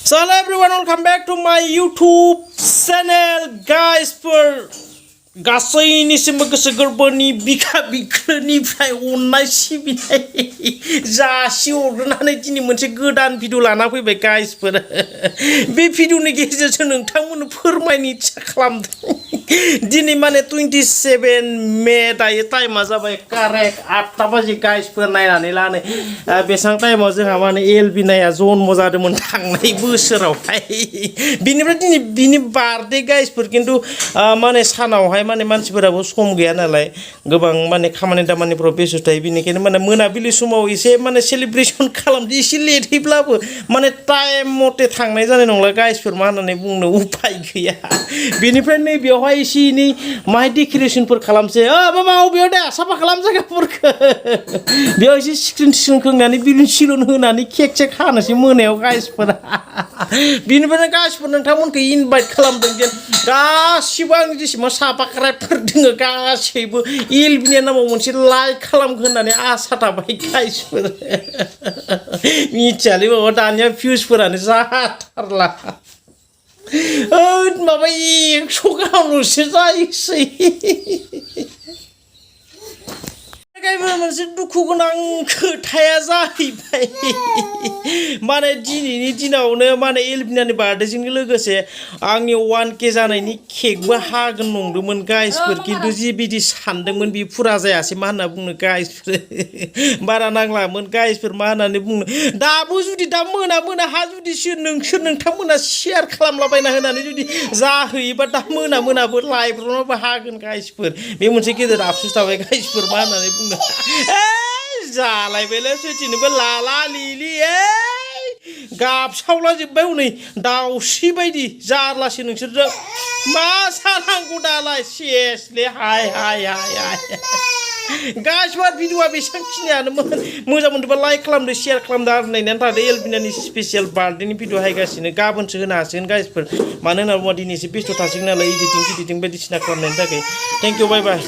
So hello everyone, welcome back to my YouTube channel guys. गासैनिसिमबो गोसो गोरबोनि बिखा बिख्लोनिफ्राय अननाय सिबिनाय जासि हरनानै दिनै मोनसे गोदान भिडिअ लाना फैबाय गाइसफोर। बे भिडिअनि गेजेरजों नोंथांमोननो फोरमायनो इच्छा खालामदों दिनै माने 27 मे दायो टाइमा जाबाय कारेक्ट 8टा बाजि गाइसफोर नायनानै लानो बेसेबां टाइमाव जोंहा माने एलबि नाया जन्म जादोंमोन थांनाय बोसोरावहाय। बिनिफ्राय दिनै बिनि बार्थडे गाइसफोर खिन्थु माने सानावहाय माने मानसिफोराबो सम गैया नालाय गोबां माने खामानि दामानिफ्राव बेस्थ थायो बिनिखायनो माने मोनाबिलि समाव एसे माने सेलिब्रेसन खालामदो एसे लेटैब्लाबो माने टाइम मथे थांनाय जानाय नंला गाइसफोर मा होननानै बुंनो उपाय गैया। बिनिफ्राय नै बेवहाय एसे एनै माहाय डेक'रेसनफोर खालामसै मामा अबेयाव दे साफा खालाम जायगाफोरखौ बेयाव एसे स्क्रिन खोंनानै बिलुन सिलुन होनानै केक सेक हानोसै मोनायाव गाइसफोरा। बिनिफ्राय गाइसफोर नोंथांमोनखौ इनभाइट खालामदों जेन गासिबो आंनि जेसेबां साबस्क्राइबार दङ गासैबो एलबिनि नामाव मोनसे लाइक खालामगोन होननानै आसा थाबाय गाइसफोर। मिथियालै बाबा दानिया भिउसफोरानो जाथारला माबा 100 गाहामल'सो जायोसै। मोनसे दुखु गोनां खोथाया जाहैबाय माने दिनैनि दिनावनो माने एलबिनानि बार्थडेजों लोगोसे आंनि 1K जानायनि केकबो हागोन नंदोंमोन गाइसफोर खिन्थु जिबायदि सानदोंमोन बे फुरा जायासै मा होनना बुंनो गाइसफोर। बारा नांलामोन गाइसफोर मा होननानै बुंनो दाबो जुदि दा मोना हा जुदि नोंथांमोना शेयार खालामलाबायना होनानै जुदि जाहैयोबा दा मोनाबो लाइब्रनावबो हागोन गाइसफोर। बे मोनसे गेदेर आफसुस थाबाय गाइसफोर मा होननानै बुंनो जालायबायलै सैथिनोबो लाला लिलि गाबसावला जोब्बाय हनै दाउस्रि बायदि जारलासो नोंसोरजों मा जानांगौ दालाय सेसलै हाय गासिबो भिडिअआ बेसेबांखिनियानोमोन मोजां मोनदोंबा लाइक खालामदो शेयार खालामदो आरो नायनानै थादो एलबिनानि स्पेसियेल बार्थडेनि भिडिअ हायगासिनो गाबोनसो होनो हासिगोन गाइसफोर मानो होनना बुङोबा दिनै एसे बेस्थ' थासिगोन नालाय इडिटिं बायदिसिना खालामनायनि थाखाय। Thank you bye bye.